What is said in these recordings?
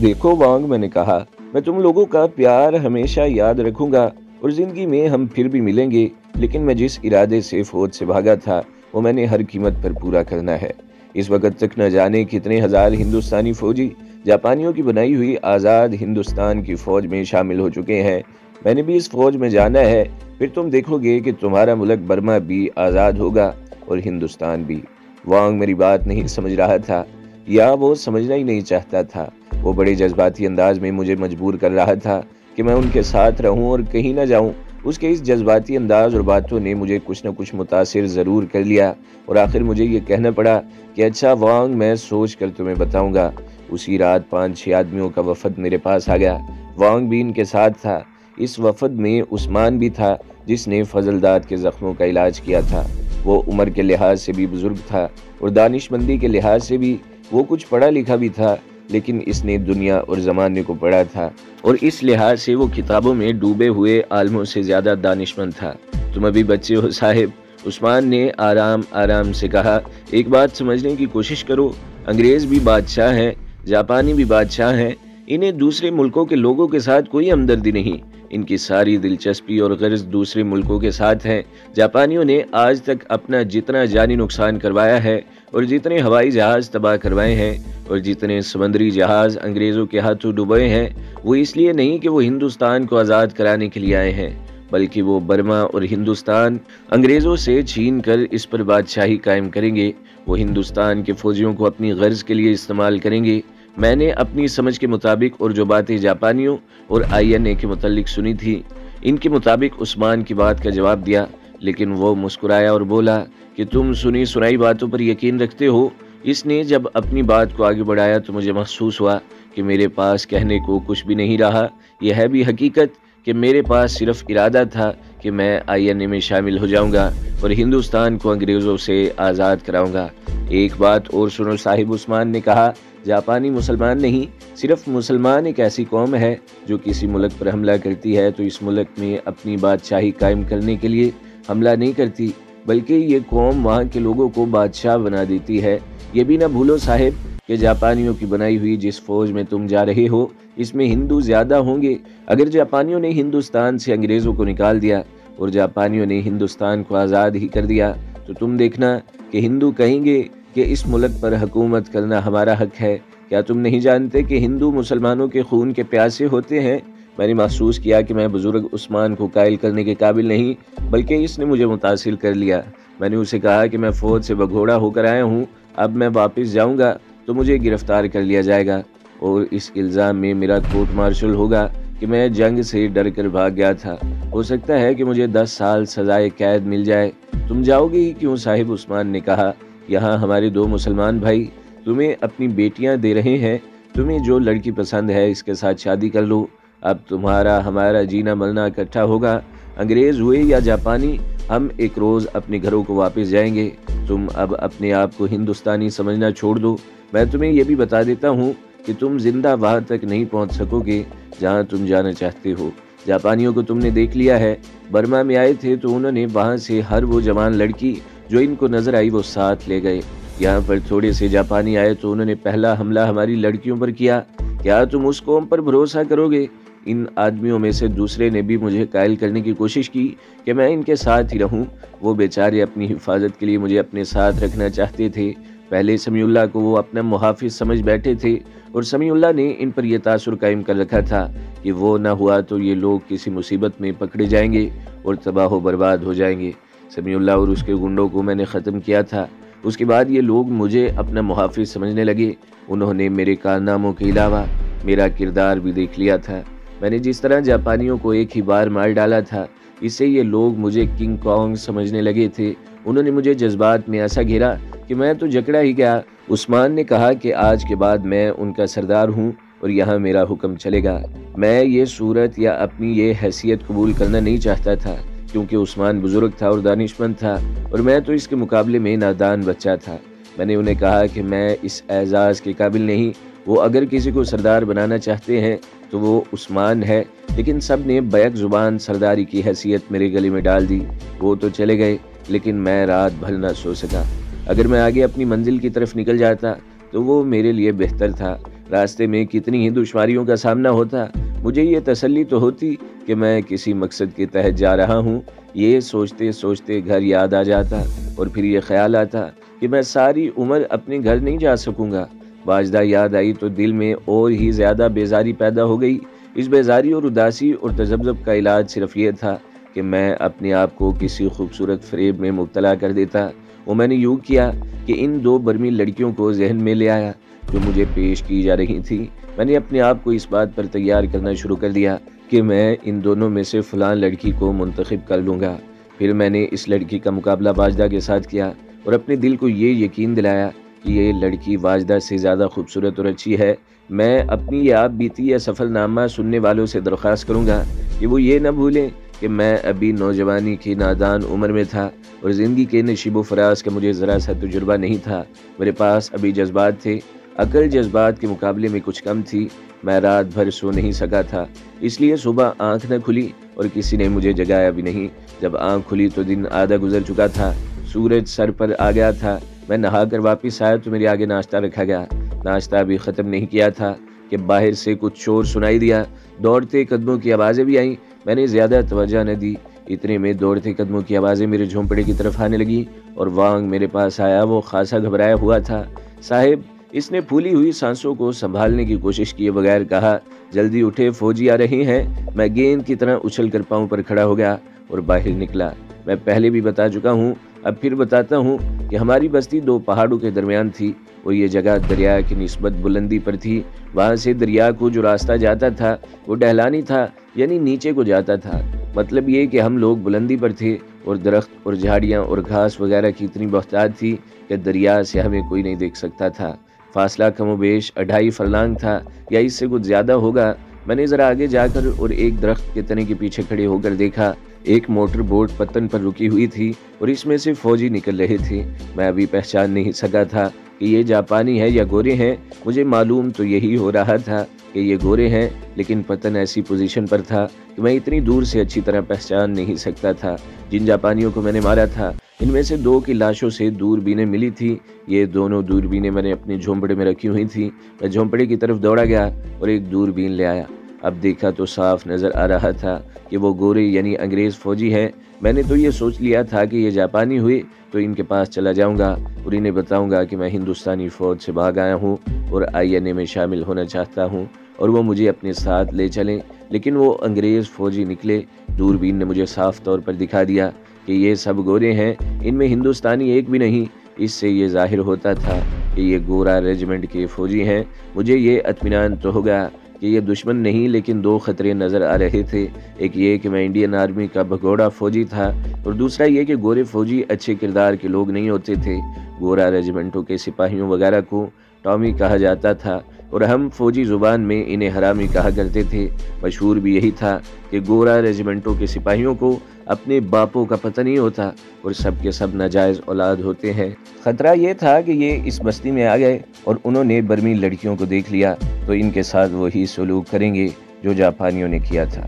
देखो वांग, मैंने कहा, मैं तुम लोगों का प्यार हमेशा याद रखूंगा और जिंदगी में हम फिर भी मिलेंगे, लेकिन मैं जिस इरादे से फौज से भागा था वो मैंने हर कीमत पर पूरा करना है। इस वक्त तक न जाने कितने हजार हिंदुस्तानी फौजी जापानियों की बनाई हुई आज़ाद हिंदुस्तान की फौज में शामिल हो चुके हैं। मैंने भी इस फौज में जाना है, फिर तुम देखोगे कि तुम्हारा मुल्क बर्मा भी आज़ाद होगा और हिंदुस्तान भी। वांग मेरी बात नहीं समझ रहा था, या वो समझना ही नहीं चाहता था। वो बड़े जज्बाती अंदाज में मुझे मजबूर कर रहा था कि मैं उनके साथ रहूं और कहीं ना जाऊं। उसके इस जज्बाती अंदाज और बातों ने मुझे कुछ न कुछ मुतासिर ज़रूर कर लिया और आखिर मुझे ये कहना पड़ा कि अच्छा वांग, मैं सोच कर तुम्हें बताऊंगा। उसी रात 5-6 आदमियों का वफद मेरे पास आ गया। वांग भी इनके साथ था। इस वफद में उस्मान भी था, जिसने फजलदाद के जख्मों का इलाज किया था। वो उम्र के लिहाज से भी बुजुर्ग था और दानिशमंदी के लिहाज से भी वो कुछ पढ़ा लिखा भी था, लेकिन इसने दुनिया और ज़माने को पढ़ा था और इस लिहाज से वो किताबों में डूबे हुए आलमों से ज़्यादा दानिशमंद था। तुम अभी बच्चे हो साहिब, उस्मान ने आराम आराम से कहा। एक बात समझने की कोशिश करो, अंग्रेज़ भी बादशाह हैं, जापानी भी बादशाह हैं। इन्हें दूसरे मुल्कों के लोगों के साथ कोई हमदर्दी नहीं। इनकी सारी दिलचस्पी और गर्ज दूसरे मुल्कों के साथ है। जापानियों ने आज तक अपना जितना जानी नुकसान करवाया है और जितने हवाई जहाज तबाह करवाए हैं और जितने समुद्री जहाज अंग्रेज़ों के हाथों डुबोए हैं, वो इसलिए नहीं कि वो हिंदुस्तान को आज़ाद कराने के लिए आए हैं, बल्कि वो बर्मा और हिंदुस्तान अंग्रेज़ों से छीन कर इस पर बादशाही कायम करेंगे। वो हिंदुस्तान के फौजियों को अपनी गर्ज के लिए इस्तेमाल करेंगे। मैंने अपनी समझ के मुताबिक और जो बातें जापानियों और INA के मुतालिक सुनी थी, इनके मुताबिक उस्मान की बात का जवाब दिया, लेकिन वो मुस्कुराया और बोला कि तुम सुनी सुनाई बातों पर यकीन रखते हो। इसने जब अपनी बात को आगे बढ़ाया तो मुझे महसूस हुआ कि मेरे पास कहने को कुछ भी नहीं रहा। यह है भी हकीकत कि मेरे पास सिर्फ इरादा था कि मैं INA में शामिल हो जाऊंगा और हिंदुस्तान को अंग्रेज़ों से आज़ाद कराऊंगा। एक बात और सुनो साहिब, उस्मान ने कहा, जापानी मुसलमान नहीं, सिर्फ मुसलमान एक ऐसी कौम है जो किसी मुल्क पर हमला करती है तो इस मुल्क में अपनी बादशाही कायम करने के लिए हमला नहीं करती, बल्कि ये कौम वहाँ के लोगों को बादशाह बना देती है। ये भी ना भूलो साहिब कि जापानियों की बनाई हुई जिस फौज में तुम जा रहे हो, इसमें हिंदू ज़्यादा होंगे। अगर जापानियों ने हिंदुस्तान से अंग्रेज़ों को निकाल दिया और जापानियों ने हिंदुस्तान को आज़ाद ही कर दिया तो तुम देखना कि हिंदू कहेंगे कि इस मुल्क पर हुकूमत करना हमारा हक है। क्या तुम नहीं जानते कि हिंदू मुसलमानों के खून के प्यासे होते हैं? मैंने महसूस किया कि मैं बुजुर्ग उस्मान को कायल करने के काबिल नहीं, बल्कि इसने मुझे मुतासिर कर लिया। मैंने उसे कहा कि मैं फ़ौज से भगोड़ा होकर आया हूँ, अब मैं वापस जाऊँगा तो मुझे गिरफ्तार कर लिया जाएगा और इस इल्ज़ाम में मेरा कोर्ट मार्शल होगा कि मैं जंग से डर कर भाग गया था। हो सकता है कि मुझे 10 साल सजाए कैद मिल जाए। तुम जाओगे ही क्यों साहिब? उस्मान ने कहा, यहाँ हमारे 2 मुसलमान भाई तुम्हें अपनी बेटियां दे रहे हैं। तुम्हें जो लड़की पसंद है इसके साथ शादी कर लो। अब तुम्हारा हमारा जीना मरना इकट्ठा होगा। अंग्रेज़ हुए या जापानी, हम एक रोज़ अपने घरों को वापस जाएंगे। तुम अब अपने आप को हिंदुस्तानी समझना छोड़ दो। मैं तुम्हें यह भी बता देता हूँ कि तुम जिंदा वहाँ तक नहीं पहुँच सकोगे जहाँ तुम जाना चाहते हो। जापानियों को तुमने देख लिया है। बर्मा में आए थे तो उन्होंने वहाँ से हर वो जवान लड़की जो इनको नजर आई वो साथ ले गए। यहाँ पर थोड़े से जापानी आए तो उन्होंने पहला हमला हमारी लड़कियों पर किया। क्या तुम उस कौम पर भरोसा करोगे? इन आदमियों में से दूसरे ने भी मुझे कायल करने की कोशिश की कि मैं इनके साथ ही रहूं। वो बेचारे अपनी हिफाजत के लिए मुझे अपने साथ रखना चाहते थे। पहले समीउल्लाह को वो अपना मुहाफिज समझ बैठे थे और समीउल्लाह ने इन पर यह तासुर कायम कर रखा था कि वो ना हुआ तो ये लोग किसी मुसीबत में पकड़े जाएंगे और तबाह बर्बाद हो जाएंगे। समीउल्लाह और उसके गुंडों को मैंने ख़त्म किया था। उसके बाद ये लोग मुझे अपना मुहाफिज समझने लगे। उन्होंने मेरे कारनामों के अलावा मेरा किरदार भी देख लिया था। मैंने जिस तरह जापानियों को एक ही बार मार डाला था, इससे ये लोग मुझे किंग कॉन्ग समझने लगे थे। उन्होंने मुझे जज्बात में ऐसा घेरा कि मैं तो जकड़ा ही गया। उस्मान ने कहा कि आज के बाद मैं उनका सरदार हूँ और यहाँ मेरा हुक्म चलेगा। मैं ये सूरत या अपनी ये हैसियत कबूल करना नहीं चाहता था, क्योंकि उस्मान बुजुर्ग था और दानिशमंद था और मैं तो इसके मुकाबले में नादान बच्चा था। मैंने उन्हें कहा कि मैं इस एजाज़ के काबिल नहीं। वो अगर किसी को सरदार बनाना चाहते हैं तो वो उस्मान है, लेकिन सब ने बैक ज़ुबान सरदारी की हैसियत मेरे गले में डाल दी। वो तो चले गए, लेकिन मैं रात भर ना सो सका। अगर मैं आगे अपनी मंजिल की तरफ निकल जाता तो वो मेरे लिए बेहतर था। راستے میں کتنی ہی دشواریوں کا سامنا ہوتا، مجھے یہ تسلی تو ہوتی کہ میں کسی مقصد کے تحت جا رہا ہوں۔ یہ سوچتے سوچتے گھر یاد آ جاتا اور پھر یہ خیال آتا کہ میں ساری عمر اپنے گھر نہیں جا سکوں گا۔ واجدہ یاد آئی تو دل میں اور ہی زیادہ بیزاری پیدا ہو گئی۔ اس بیزاری اور اداسی اور تذبذب کا علاج صرف یہ تھا کہ میں اپنے آپ کو کسی خوبصورت فریب میں مبتلا کر دیتا۔ وہ میں نے یوں کیا کہ ان دو برمی لڑکیوں کو ذہن میں لے آیا جو مجھے پیش کی جا رہی تھی۔ میں نے اپنے آپ کو اس بات پر تیار کرنا شروع کر دیا کہ میں ان دونوں میں سے فلاں لڑکی کو منتخب کر لوں گا۔ پھر میں نے اس لڑکی کا مقابلہ واجدہ کے ساتھ کیا اور اپنے دل کو یہ یقین دلایا کہ یہ لڑکی واجدہ سے زیادہ خوبصورت اور اچھی ہے۔ میں اپنی یہ آپ بیتی یا سفر نامہ سننے والوں سے درخواست کروں گا کہ وہ یہ نہ بھولیں کہ میں ابھی نوجوانی کی نادان عمر میں تھا اور زندگی کے نشیب و فراز کا مجھے ذرا سا تجربہ نہیں تھا۔ میرے پاس ابھی جذبات تھے، عقل جذبات کے مقابلے میں کچھ کم تھی۔ میں رات بھر سو نہیں سکا تھا، اس لیے صبح آنکھ نہ کھلی اور کسی نے مجھے جگایا بھی نہیں۔ جب آنکھ کھلی تو دن آدھا گزر چکا تھا، سورج سر پر آ گیا تھا۔ میں نہا کر واپس آیا تو میرے آگے ناشتہ رکھا گیا۔ ناشتہ ابھی ختم نہیں کیا تھا کہ باہر سے کچھ شور سنائی دیا، دوڑتے قدموں کی آوازیں بھی آئیں۔ میں نے زیادہ توجہ نہ دی، اتنے میں دوڑتے قدموں کی آوازیں میرے جھونپڑے کی طرف آنے لگی اور وانگ میرے پاس آیا۔ وہ خاصا گھبرایا ہوا تھا۔ صاحب، اس نے پھولی ہوئی سانسوں کو سنبھالنے کی کوشش کیے بغیر کہا، جلدی اٹھے، فوجی آ رہے ہیں۔ میں گیند کی طرح اچھل کر پاؤں پر کھڑا ہو گیا اور باہر نکلا۔ میں پہلے بھی بتا چکا ہوں، اب پھر بتاتا ہوں کہ ہماری بستی دو پہاڑوں کے درمیان تھی اور یہ جگہ دریا کی نسبت بلندی پر تھی۔ وہاں سے دریا کو جو راستہ جاتا تھا وہ ڈھلانی تھا، یعنی نیچے کو جاتا تھا۔ مطلب یہ کہ ہم لوگ بلندی پر تھے اور درخت اور جھاڑیاں اور گھاس وغیرہ کی اتنی بہتات تھی کہ دریا سے ہمیں کوئی نہیں دیکھ سکتا تھا۔ فاصلہ کم و بیش 2.5 فرلانگ تھا یا اس سے کچھ زیادہ ہوگا۔ میں نے ذرا آگے جا کر اور ایک درخت کے تنے کے پیچھے کھڑے ہو کر دیکھا، ایک موٹر بوٹ پتن پر رکی ہوئی تھی اور اس میں سے فوجی نکل رہے تھے۔ میں ابھی پہچان نہیں سکا تھا کہ یہ جاپانی ہے یا گورے ہیں۔ مجھے معلوم تو یہی ہو رہا تھا کہ یہ گورے ہیں، لیکن پتن ایسی پوزیشن پر تھا کہ میں اتنی دور سے اچھی طرح پہچان نہیں سکتا تھا۔ جن جاپانیوں کو میں نے مارا تھا ان میں سے 2 کی لاشوں سے دوربینیں ملی تھی۔ یہ دونوں دوربینیں میں نے اپنے جھونپڑے میں رکھی ہوئی تھیں۔ میں جھونپڑے کی طرف دوڑا گیا اور ایک دوربین لے آیا۔ اب دیکھا تو صاف نظر آ رہا تھا کہ وہ گورے یعنی انگریز فوجی ہیں۔ میں نے تو یہ سوچ لیا تھا کہ یہ جاپانی ہوئے تو ان کے پاس چلا جاؤں گا اور انہیں بتاؤں گا کہ میں ہندوستانی فوج سے بھاگ آیا ہوں اور INA میں شامل ہونا چاہتا ہوں اور وہ مجھے اپنے ساتھ لے چلیں، لیکن وہ انگریز فوجی نکلے۔ دوربین نے مجھے صاف طور پر دکھا دیا کہ یہ سب گورے ہیں، ان میں ہندوستانی ایک بھی نہیں۔ اس سے یہ ظاہر ہوتا تھا کہ یہ گورا ریجمنٹ کے فوجی ہیں۔ مجھے یہ اطمینان تو ہو گیا کہ یہ دشمن نہیں، لیکن 2 خطرے نظر آ رہے تھے۔ ایک یہ کہ میں انڈین آرمی کا بھگوڑا فوجی تھا اور دوسرا یہ کہ گورے فوجی اچھے کردار کے لوگ نہیں ہوتے تھے۔ گورا ریجمنٹوں کے سپاہیوں وغیرہ کو ٹامی کہا جاتا تھا اور ہم فوجی زبان میں انہیں حرامی کہا کرتے تھے۔ مشہور بھی یہی تھا کہ گورا ریجمنٹوں کے سپاہیوں کو اپنے باپوں کا پتہ نہیں ہوتا اور سب کے سب ناجائز اولاد ہوتے ہیں۔ خطرہ یہ تھا کہ یہ اس بستی میں آ گئے اور انہوں نے برمی لڑکیوں کو دیکھ لیا تو ان کے ساتھ وہی سلوک کریں گے جو جاپانیوں نے کیا تھا۔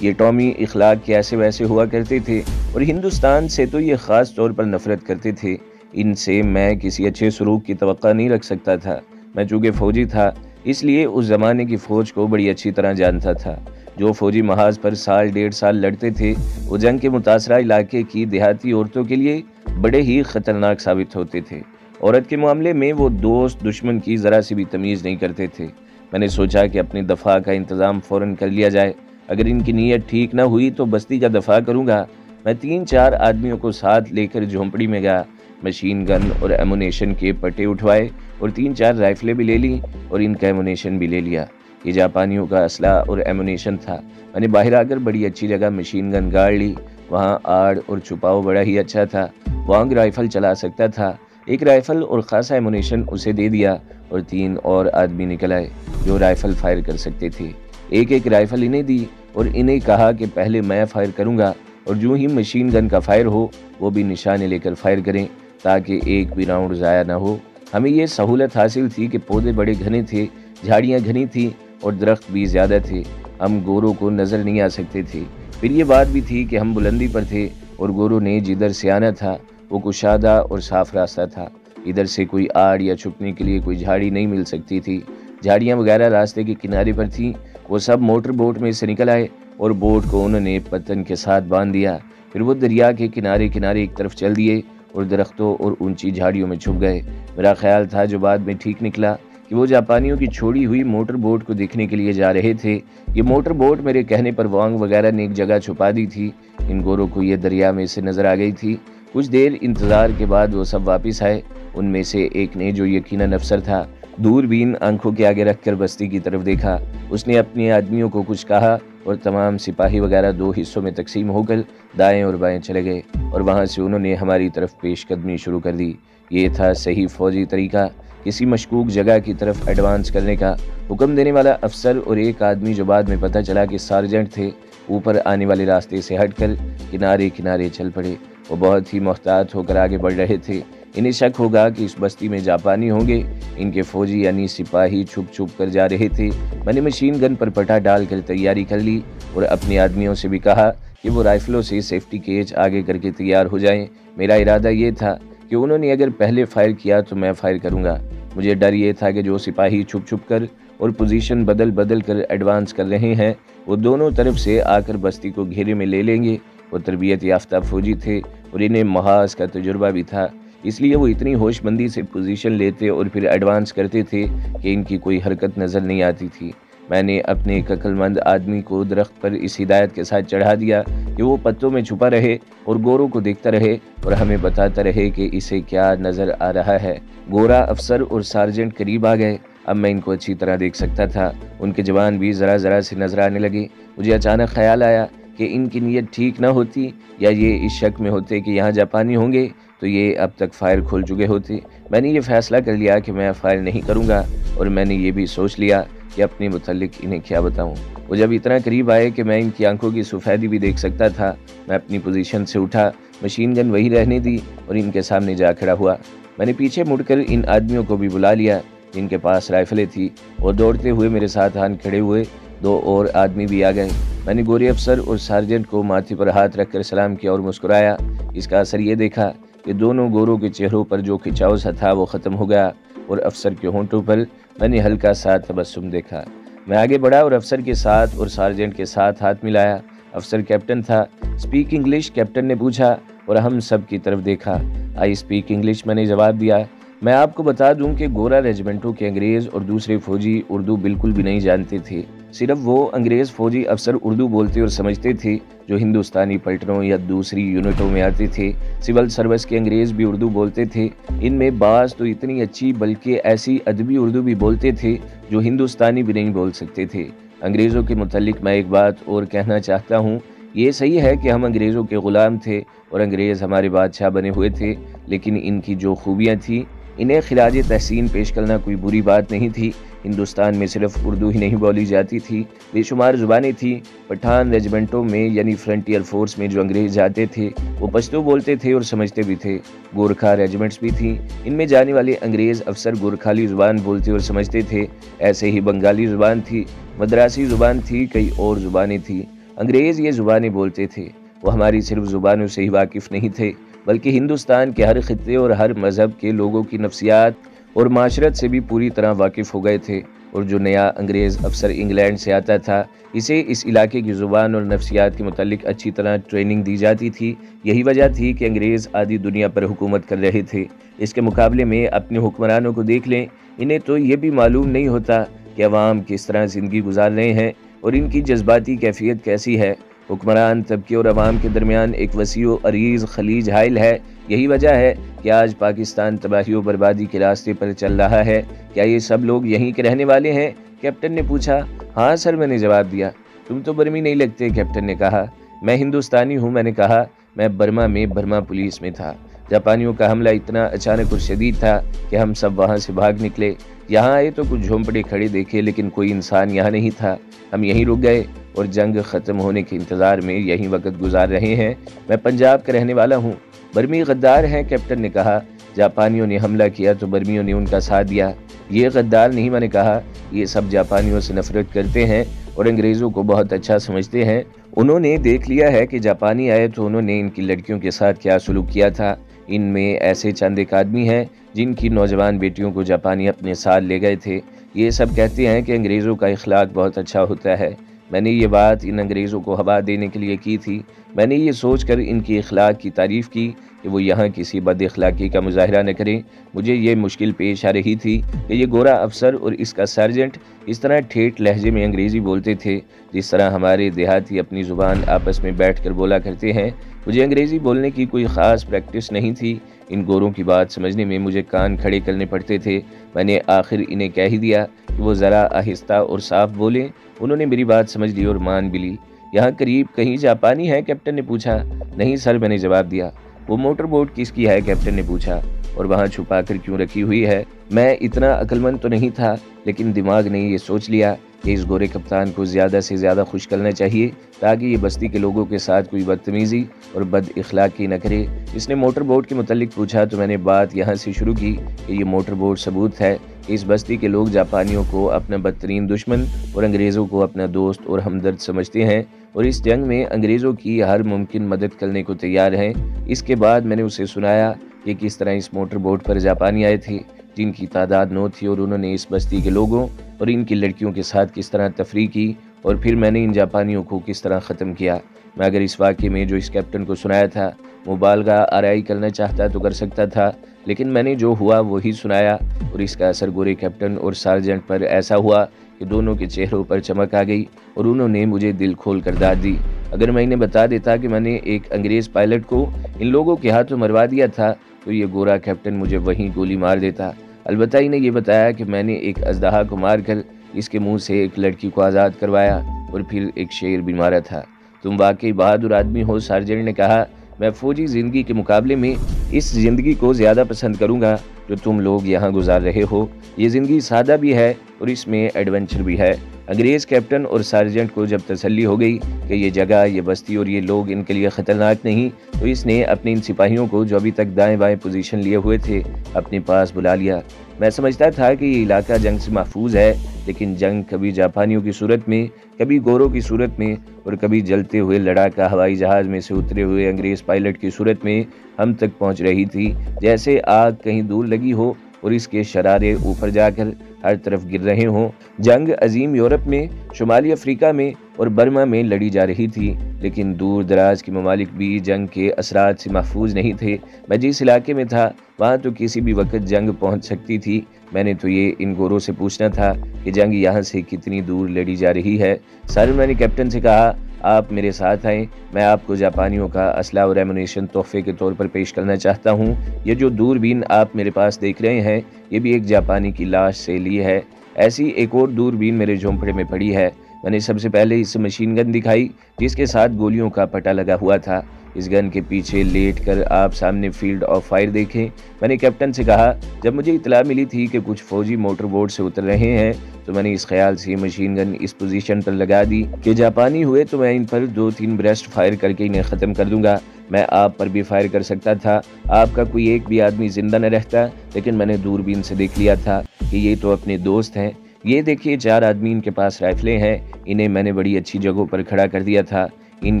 یہ ٹامی اخلاق کے ایسے ویسے ہوا کرتے تھے اور ہندوستان سے تو یہ خاص طور پر نفرت کرتے تھے۔ ان سے میں کسی اچھے سلوک کی توقع نہیں رکھ سکتا تھا۔ میں چونکہ فوجی تھا اس لیے اس زمانے کی فوج کو بڑی اچھی طرح جانتا تھا۔ جو فوجی محاذ پر 1.5 سال لڑتے تھے وہ جنگ کے متاثرہ علاقے کی دیہاتی عورتوں کے لیے بڑے ہی خطرناک ثابت ہوتے تھے۔ عورت کے معاملے میں وہ دوست دشمن کی ذرا سی بھی تمیز نہیں کرتے تھے۔ میں نے سوچا کہ اپنی دفاع کا انتظام فوراً کر لیا جائے۔ اگر ان کی نیت ٹھیک نہ ہوئی تو بستی کا دفاع کروں گا۔ میں 3-4 آدمیوں کو ساتھ لے کر جھونپڑی میں گیا، مشین گن اور ایمونیشن کے پٹے اٹھوائے اور 3-4 رائفلیں بھی لے لیں اور ان کا ایمونیشن بھی لے لیا۔ یہ جاپانیوں کا اسلحہ اور ایمونیشن تھا۔ میں نے باہر آ کر بڑی اچھی جگہ مشین گن گاڑ لی۔ وہاں آڑ اور چھپاؤ بڑا ہی اچھا تھا۔ وانگ رائفل چلا سکتا تھا۔ ایک رائفل اور خاصا ایمونیشن اسے دے دیا اور 3 اور آدمی نکل آئے جو رائفل فائر کر سکتے تھے۔ ایک رائفل انہیں دی اور انہیں کہا کہ پہلے میں فائر کروں گا اور جو ہی مشین گن کا فائر ہو وہ بھی نشانے لے کر فائر کریں تاکہ ایک بھی راؤنڈ ضائع نہ ہو۔ ہمیں یہ سہولت حاصل تھی کہ پودے بڑے گھنے تھے، جھاڑیاں گھنی تھیں اور درخت بھی زیادہ تھے۔ ہم گوروں کو نظر نہیں آ سکتے تھے۔ پھر یہ بات بھی تھی کہ ہم بلندی پر تھے اور گوروں نے جدھر سے آنا تھا وہ کشادہ اور صاف راستہ تھا۔ ادھر سے کوئی آڑ یا چھپنے کے لیے کوئی جھاڑی نہیں مل سکتی تھی۔ झाड़ियाँ वगैरह रास्ते के किनारे पर थीं। वो सब मोटर बोट में से निकल आए और बोट को उन्होंने पत्तन के साथ बांध दिया। फिर वो दरिया के किनारे किनारे एक तरफ चल दिए और दरख्तों और ऊंची झाड़ियों में छुप गए। मेरा ख्याल था, जो बाद में ठीक निकला, कि वो जापानियों की छोड़ी हुई मोटर बोट को देखने के लिए जा रहे थे। ये मोटर बोट मेरे कहने पर वांग वगैरह ने एक जगह छुपा दी थी। इन गोरों को ये दरिया में से नजर आ गई थी। कुछ देर इंतजार के बाद वो सब वापस आए। उनमें से एक ने, जो यकीनन अफसर था, दूरबीन आंखों के आगे रखकर बस्ती की तरफ देखा। उसने अपने आदमियों को कुछ कहा और तमाम सिपाही वगैरह दो हिस्सों में तकसीम होकर दाएं और बाएं चले गए और वहां से उन्होंने हमारी तरफ पेशकदमी शुरू कर दी। ये था सही फौजी तरीका, किसी मशकूक जगह की तरफ एडवांस करने का। हुक्म देने वाला अफसर और एक आदमी, जो बाद में पता चला कि सार्जेंट थे, ऊपर आने वाले रास्ते से हटकर किनारे किनारे चल पड़े। वो बहुत ही मोहतात होकर आगे बढ़ रहे थे। इन्हें शक होगा कि इस बस्ती में जापानी होंगे। इनके फौजी यानी सिपाही छुप छुप कर जा रहे थे। मैंने मशीन गन पर पटा डालकर तैयारी कर ली और अपने आदमियों से भी कहा कि वो राइफलों से सेफ्टी केज आगे करके तैयार हो जाएं। मेरा इरादा ये था कि उन्होंने अगर पहले फायर किया तो मैं फायर करूंगा। मुझे डर ये था कि जो सिपाही छुप छुप कर और पोजीशन बदल बदल कर एडवांस कर रहे हैं, वो दोनों तरफ से आकर बस्ती को घेरे में ले लेंगे। वो तरबियत याफ्ता फौजी थे और इन्हें महाज का तजुर्बा भी था, इसलिए वो इतनी होशमंदी से पोजीशन लेते और फिर एडवांस करते थे कि इनकी कोई हरकत नज़र नहीं आती थी। मैंने अपने एक अक्लमंद आदमी को दरख्त पर इस हिदायत के साथ चढ़ा दिया कि वो पत्तों में छुपा रहे और गोरों को देखता रहे और हमें बताता रहे कि इसे क्या नज़र आ रहा है। गोरा अफसर और सार्जेंट करीब आ गए। अब मैं इनको अच्छी तरह देख सकता था। उनके जवान भी ज़रा ज़रा से नजर आने लगे। मुझे अचानक ख्याल आया कि इनकी नीयत ठीक ना होती, या ये इस शक में होते कि यहाँ जापानी होंगे तो ये अब तक फायर खोल चुके होते। मैंने ये फैसला कर लिया कि मैं फायर नहीं करूँगा और मैंने ये भी सोच लिया कि अपने मुतल्लिक इन्हें क्या बताऊँ। वो जब इतना करीब आए कि मैं इनकी आंखों की सफ़ेदी भी देख सकता था, मैं अपनी पोजीशन से उठा, मशीन गन वहीं रहने दी और इनके सामने जा खड़ा हुआ। मैंने पीछे मुड़कर इन आदमियों को भी बुला लिया जिनके पास राइफलें थी और दौड़ते हुए मेरे साथ आन खड़े हुए। दो और आदमी भी आ गए। मैंने गोरे अफसर और सार्जेंट को माथे पर हाथ रखकर सलाम किया और मुस्कुराया। इसका असर ये देखा कि दोनों गोरों के चेहरों पर जो खिंचाव सा था वो ख़त्म हो गया और अफसर के होंठों पर मैंने हल्का सा तबस्सुम देखा। मैं आगे बढ़ा और अफसर के साथ और सार्जेंट के साथ हाथ मिलाया। अफसर कैप्टन था। स्पीक इंग्लिश, कैप्टन ने पूछा और हम सब की तरफ देखा। आई स्पीक इंग्लिश, मैंने जवाब दिया। मैं आपको बता दूं कि गोरा रेजिमेंटों के अंग्रेज़ और दूसरे फौजी उर्दू बिल्कुल भी नहीं जानते थे। सिर्फ वो अंग्रेज़ फौजी अफसर उर्दू बोलते और समझते थे जो हिंदुस्तानी पलटनों या दूसरी यूनिटों में आते थे। सिविल सर्विस के अंग्रेज़ भी उर्दू बोलते थे। इनमें बाज़ तो इतनी अच्छी बल्कि ऐसी अदबी उर्दू भी बोलते थे जो हिंदुस्तानी भी नहीं बोल सकते थे। अंग्रेज़ों के मुतालिक मैं एक बात और कहना चाहता हूँ। ये सही है कि हम अंग्रेज़ों के ग़ुलाम थे और अंग्रेज़ हमारे बादशाह बने हुए थे, लेकिन इनकी जो खूबियाँ थीं, इन्हें खिराज तहसीन पेश करना कोई बुरी बात नहीं थी। हिंदुस्तान में सिर्फ उर्दू ही नहीं बोली जाती थी, बेशुमार ज़ुबानें थीं। पठान रेजिमेंटों में यानी फ्रंटियर फोर्स में जो अंग्रेज़ जाते थे वो पश्तो बोलते थे और समझते भी थे। गोरखा रेजिमेंट्स भी थीं। इनमें जाने वाले अंग्रेज़ अफसर गोरखाली ज़ुबान बोलते और समझते थे। ऐसे ही बंगाली ज़ुबान थी, मद्रासी ज़ुबान थी, कई और ज़ुबानें थीं। अंग्रेज़ ये ज़ुबानें बोलते थे। वो हमारी सिर्फ ज़ुबानों से ही वाकिफ़ नहीं थे, बल्कि हिंदुस्तान के हर खित्ते और हर मज़हब के लोगों की नफ्सियात और माशरत से भी पूरी तरह वाकिफ़ हो गए थे। और जो नया अंग्रेज़ अफसर इंग्लैंड से आता था, इसे इस इलाके की ज़ुबान और नफ्सियात के मुतालिक अच्छी तरह ट्रेनिंग दी जाती थी। यही वजह थी कि अंग्रेज़ आधी दुनिया पर हुकूमत कर रहे थे। इसके मुकाबले में अपने हुक्मरानों को देख लें, इन्हें तो ये भी मालूम नहीं होता कि अवाम किस तरह ज़िंदगी गुजार रहे हैं और इनकी जज्बाती कैफियत कैसी है। हुक्मरान तबके और अवाम के दरमियान एक वसीओ अरीज़ खलीज हाइल है। यही वजह है कि आज पाकिस्तान तबाही और बर्बादी के रास्ते पर चल रहा है। क्या ये सब लोग यहीं के रहने वाले हैं? कैप्टन ने पूछा। हाँ सर, मैंने जवाब दिया। तुम तो बर्मी नहीं लगते, कैप्टन ने कहा। मैं हिंदुस्तानी हूँ, मैंने कहा। मैं बर्मा में बर्मा पुलिस में था। जापानियों का हमला इतना अचानक और शदीद था कि हम सब वहाँ से भाग निकले। यहाँ आए तो कुछ झोंपड़े खड़े देखे, लेकिन कोई इंसान यहाँ नहीं था। हम यहीं रुक गए और जंग ख़त्म होने के इंतज़ार में यहीं वक्त गुजार रहे हैं। मैं पंजाब का रहने वाला हूँ। बर्मी गद्दार हैं, कैप्टन ने कहा। जापानियों ने हमला किया तो बर्मियों ने उनका साथ दिया। ये गद्दार नहीं, मैंने कहा। ये सब जापानियों से नफरत करते हैं और अंग्रेज़ों को बहुत अच्छा समझते हैं। उन्होंने देख लिया है कि जापानी आए तो उन्होंने इनकी लड़कियों के साथ क्या सलूक किया था। इनमें ऐसे चंद एक आदमी हैं जिनकी नौजवान बेटियों को जापानी अपने साथ ले गए थे। یہ سب کہتے ہیں کہ انگریزوں کا اخلاق بہت اچھا ہوتا ہے۔ میں نے یہ بات ان انگریزوں کو ہوا دینے کے لیے کی تھی۔ میں نے یہ سوچ کر ان کی اخلاق کی تعریف کی کہ وہ یہاں کسی بد اخلاقی کا مظاہرہ نہ کریں۔ مجھے یہ مشکل پیش آ رہی تھی کہ یہ گورا افسر اور اس کا سرجنٹ اس طرح ٹھیٹھ لہجے میں انگریزی بولتے تھے جس طرح ہمارے دیہاتی اپنی زبان آپس میں بیٹھ کر بولا کرتے ہیں۔ مجھے انگریزی بولنے کی کوئی خاص پریکٹس نہیں تھی۔ ان گوروں کی بات سمجھنے میں مجھے کان کھڑے کرنے پڑتے تھے۔ میں نے آخر انہیں کہہ ہی دیا کہ وہ ذرا آہستہ اور صاف بولیں۔ انہوں نے میری بات سمجھ لی اور مان بھی لی۔ یہاں قریب کہیں جاپانی ہے؟ کیپٹن نے پوچھا۔ نہیں سر، میں نے جواب دیا۔ وہ موٹر بوٹ کس کی ہے؟ کیپٹن نے پوچھا۔ اور وہاں چھپا کر کیوں رکھی ہوئی ہے؟ میں اتنا عقل مند تو نہیں تھا، لیکن دماغ نے یہ سوچ لیا کہ اس گورے کپتان کو زیادہ سے زیادہ خوش کرنا چاہیے تاکہ یہ بستی کے لوگوں کے ساتھ کوئی بدتمیزی اور بد اخلاقی نہ کرے۔ اس نے موٹر بوٹ کے متعلق پوچھا تو میں نے بات یہاں سے شروع کی کہ یہ موٹر بوٹ ثبوت ہے کہ اس بستی کے لوگ جاپانیوں کو اپنا بدترین دشمن اور انگریزوں کو اپنا دوست اور ہمدرد سمجھتے ہیں اور اس جنگ میں انگریزوں کی ہر ممکن مدد کرنے کو تیار ہیں۔ اس کے بعد میں نے اسے سنایا کہ کس طرح اس موٹر بوٹ پر جاپانی آئے تھے جن کی تعداد 9 تھی اور انہوں نے اس بستی کے لوگوں اور ان کی لڑکیوں کے ساتھ کس طرح تفریح کی اور پھر میں نے ان جاپانیوں کو کس طرح ختم کیا۔ میں اگر اس واقعے میں جو اس کیپٹن کو سنایا تھا مبالغہ آرائی کرنا چاہتا تو کر سکتا تھا، لیکن میں نے جو ہوا وہی سنایا اور اس کا اثر گورے کیپٹن اور سارجنٹ پر ایسا ہوا کہ دونوں کے چہروں پر چمک آ گئی اور انہوں نے مجھے دل کھول کر داد دی۔ اگر میں انہیں بتا دیتا کہ میں نے ایک انگریز پائلٹ کو ان لوگوں کے ہاتھوں مروا دیا تھا تو یہ گورا کیپٹن مجھے وہیں گولی مار دیتا۔ البتہ انہیں یہ بتایا کہ میں نے ایک اژدہا کو مار کر اس کے منہ سے ایک لڑکی کو آزاد کروایا اور پھر ایک شیر بھی مارا تھا۔ تم واقعی بہادر آدمی ہو، سارجنٹ نے کہا۔ میں فوجی زندگی کے مقابلے میں اس زندگی کو زیادہ پسند کروں گا جو تم لوگ یہاں گزار رہے ہو۔ یہ زندگی سادہ بھی ہے اور اس میں ایڈونچر بھی ہے۔ انگریز کیپٹن اور سارجنٹ کو جب تسلی ہو گئی کہ یہ جگہ، یہ بستی اور یہ لوگ ان کے لیے خطرناک نہیں تو اس نے اپنے ان سپاہیوں کو جو ابھی تک دائیں بائیں پوزیشن لیے ہوئے تھے اپنے پاس بلا لیا۔ میں سمجھتا تھا کہ یہ علاقہ جنگ سے محفوظ ہے، لیکن جنگ کبھی جاپانیوں کی صورت میں، کبھی گوروں کی صورت میں اور کبھی جلتے ہوئے لڑاکا ہوائی جہاز میں سے اترے ہوئے انگریز پائلٹ کی صورت میں ہم تک پہنچ رہی تھی، جیسے آگ کہیں دور لگی ہو اور اس کے شرارے اوپر جا کر ہر طرف گر رہے ہوں۔ جنگ عظیم یورپ میں، شمالی افریقہ میں اور برما میں لڑی جا رہی تھی، لیکن دور دراز کے ممالک بھی جنگ کے اثرات سے محفوظ نہیں تھے۔ میں جس علاقے میں تھا وہاں تو کسی بھی وقت جنگ پہنچ سکتی تھی۔ میں نے تو یہ ان گوروں سے پوچھنا تھا کہ جنگ یہاں سے کتنی دور لڑی جا رہی ہے۔ سر، میں نے کیپٹن سے کہا، آپ میرے ساتھ آئیں، میں آپ کو جاپانیوں کا اسلحہ اور ایمونیشن تحفے کے طور پر پیش کرنا چاہتا ہوں۔ یہ جو دوربین آپ میرے پاس دیکھ رہے ہیں یہ بھی ایک جاپانی کی لاش سے لی ہے۔ ایسی ایک اور دوربین میرے جھونپڑے میں پڑی ہے۔ میں نے سب سے پہلے اس مشین گن دکھائی جس کے ساتھ گولیوں کا پٹا لگا ہوا تھا۔ اس گن کے پیچھے لیٹ کر آپ سامنے فیلڈ آف فائر دیکھیں۔ میں نے کیپٹن سے کہا، جب مجھے اطلاع ملی تھی کہ کچھ فوجی موٹر بوٹ سے اتر رہے ہیں تو میں نے اس خیال سے مشین گن اس پوزیشن پر لگا دی کہ جاپانی ہوئے تو میں ان پر 2-3 برسٹ فائر کر کے انہیں ختم کر دوں گا۔ میں آپ پر بھی فائر کر سکتا تھا، آپ کا کوئی ایک بھی آدمی زندہ نہ رہتا، لیکن میں نے دوربین سے دیکھ لیا تھا کہ یہ تو اپنے دوست ہیں۔ یہ دیکھیے 4 آدمی ان کے پاس رائفلیں ہیں، انہیں میں نے بڑی اچھی جگہوں پر کھڑا کر دیا تھا، ان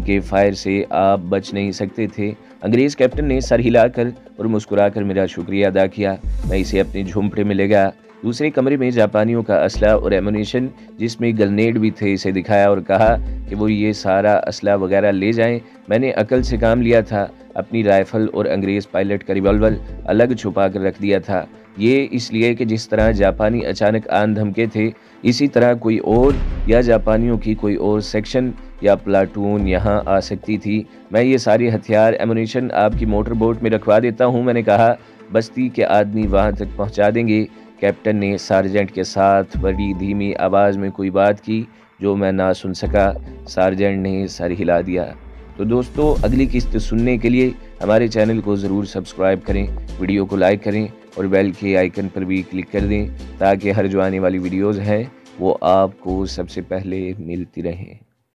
کے فائر سے آپ بچ نہیں سکتے تھے۔ انگریز کیپٹن نے سر ہلا کر اور مسکرا کر میرا شکریہ ادا کیا۔ میں اسے اپنے جھونپڑے میں لے گیا۔ دوسرے کمرے میں جاپانیوں کا اسلحہ اور ایمونیشن جس میں گرنیڈ بھی تھے اسے دکھایا اور کہا کہ وہ یہ سارا اسلحہ وغیرہ لے جائیں۔ میں نے عقل سے کام لیا تھا، اپنی رائفل اور انگریز پائلٹ کا ریوالور الگ چھپا کر رکھ دیا تھا۔ یہ اس لیے کہ جس طرح جاپانی اچانک آن دھمکے تھے اسی طرح کوئی اور یا جاپانیوں کی کوئی اور سیکشن یا پلاٹون یہاں آ سکتی تھی۔ میں یہ سارے ہتھیار ایمونیشن آپ کی موٹر بوٹ میں رکھوا دیتا ہوں، میں نے کہا، بستی کے آدمی وہاں تک پہنچا دیں گے۔ کیپٹن نے سارجنٹ کے ساتھ بڑی دھیمی آواز میں کوئی بات کی جو میں نہ سن سکا۔ سارجنٹ نے سر ہلا دیا۔ تو دوستو، اگلی قسط سننے کے لیے ہمارے چینل کو ضرور سبسکرائب کریں، ویڈیو کو لائک کریں اور بیل کے آئیکن پر بھی کلک کر دیں تاکہ ہر جو آنے والی ویڈیوز ہیں وہ آپ کو سب سے پہلے ملتی رہیں۔